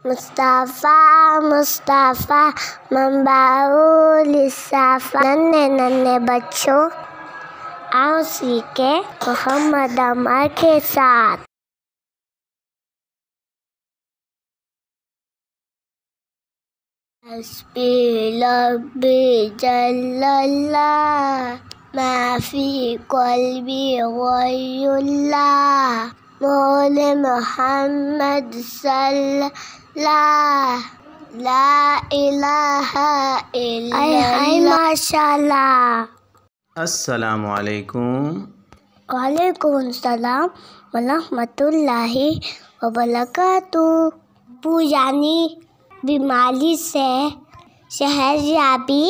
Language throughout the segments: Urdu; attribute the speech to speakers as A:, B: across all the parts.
A: مصطفیٰ مصطفیٰ منبعُ للصفا، ننھے ننھے بچوں آؤ سیکھے محمد عمر کے ساتھ۔ حسبی ربی جل اللہ، ما فی قلبی غیر اللہ، مولى محمد صلی اللہ، لا الہ الا اللہ۔ ماشاء اللہ۔
B: السلام علیکم۔
A: وعلیکم السلام ورحمۃ اللہ وبرکاتہ۔ پوجانی بیماری سے صحتیابی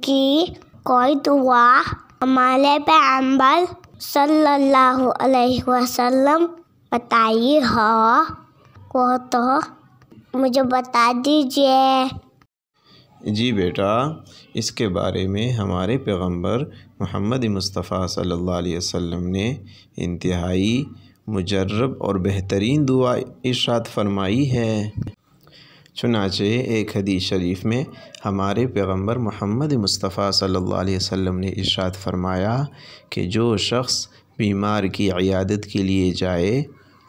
A: کی کوئی دعا ہمارے پیغمبر صلی اللہ علیہ وسلم بتائی ہو وہ تو مجھے بتا دیجیے۔
B: جی بیٹا، اس کے بارے میں ہمارے پیغمبر محمد مصطفیٰ صلی اللہ علیہ وسلم نے انتہائی مجرب اور بہترین دعا ارشاد فرمائی ہے۔ چنانچہ ایک حدیث شریف میں ہمارے پیغمبر محمد مصطفیٰ صلی اللہ علیہ وسلم نے ارشاد فرمایا کہ جو شخص بیمار کی عیادت کے لیے جائے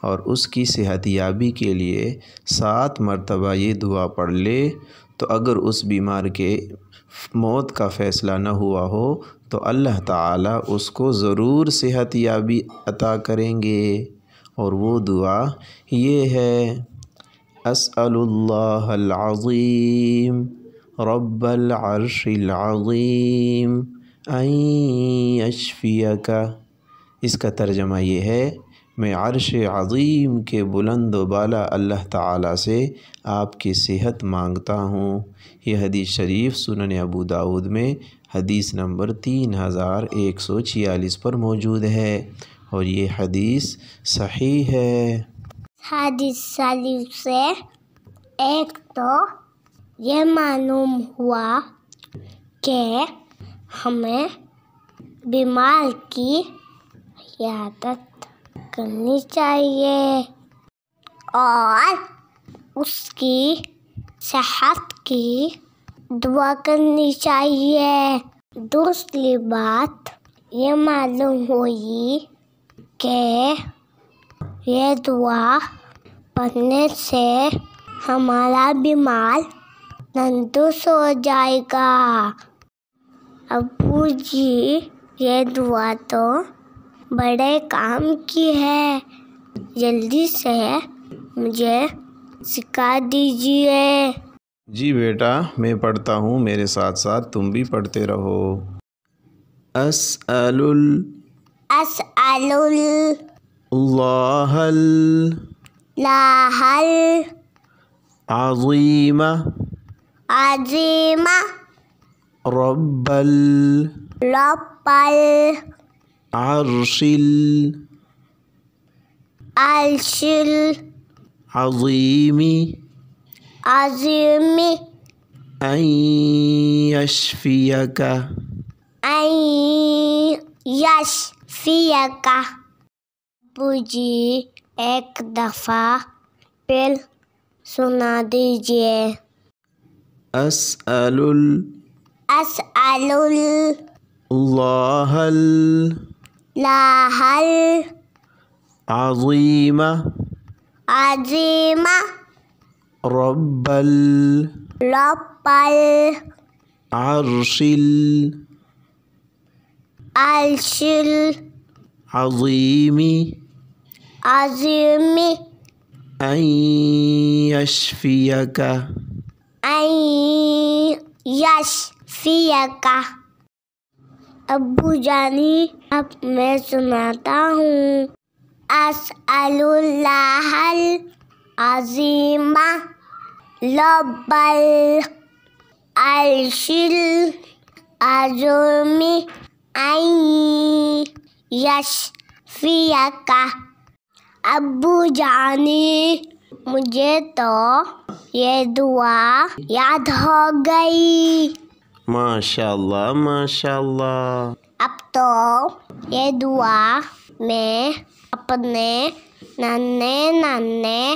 B: اور اس کی صحت یابی کے لیے 7 مرتبہ یہ دعا پڑھ لے تو اگر اس بیمار کے موت کا فیصلہ نہ ہوا ہو تو اللہ تعالیٰ اس کو ضرور صحت یابی عطا کریں گے۔ اور وہ دعا یہ ہے: اسأل اللہ العظیم رب العرش العظیم ان یشفیک۔ اس کا ترجمہ یہ ہے: میں عرش عظیم کے بلند و بالا اللہ تعالیٰ سے آپ کی صحت مانگتا ہوں۔ یہ حدیث شریف سنن ابو داؤد میں حدیث نمبر 3146 پر موجود ہے اور یہ حدیث صحیح ہے۔
A: حدیث شریف سے ایک تو یہ معلوم ہوا کہ ہمیں بیمار کی عیادت کرنی چاہیے اور اس کی صحت کی دعا کرنی چاہیے۔ دوسری بات یہ معلوم ہوئی کہ یہ دعا پڑھنے سے ہمارا بیمار تندرست ہو جائے گا۔ ابو جی، یہ دعا تو بڑے کام کی ہے، جلدی سے مجھے سکھا دیجیے۔
B: جی بیٹا، میں پڑھتا ہوں، میرے ساتھ ساتھ تم بھی پڑھتے رہو۔ اسأل اللہ العظیم رب العرش العظیم ان یشفیک۔
A: ابو جی ایک دفعہ پھر سنا دیجیے۔
B: اسأل اللہ العظیم رب العرش العظیم ان یشفیک۔
A: ابو جانی اب میں سناتا ہوں۔ اسأل اللہ العظیم رب العرش العظیم ان یشفیک۔ ابو جانی مجھے تو یہ دعا یاد ہو گئی۔
B: ماشاء اللہ ماشاء اللہ۔
A: اب تو یہ دعا میں اپنے ننھے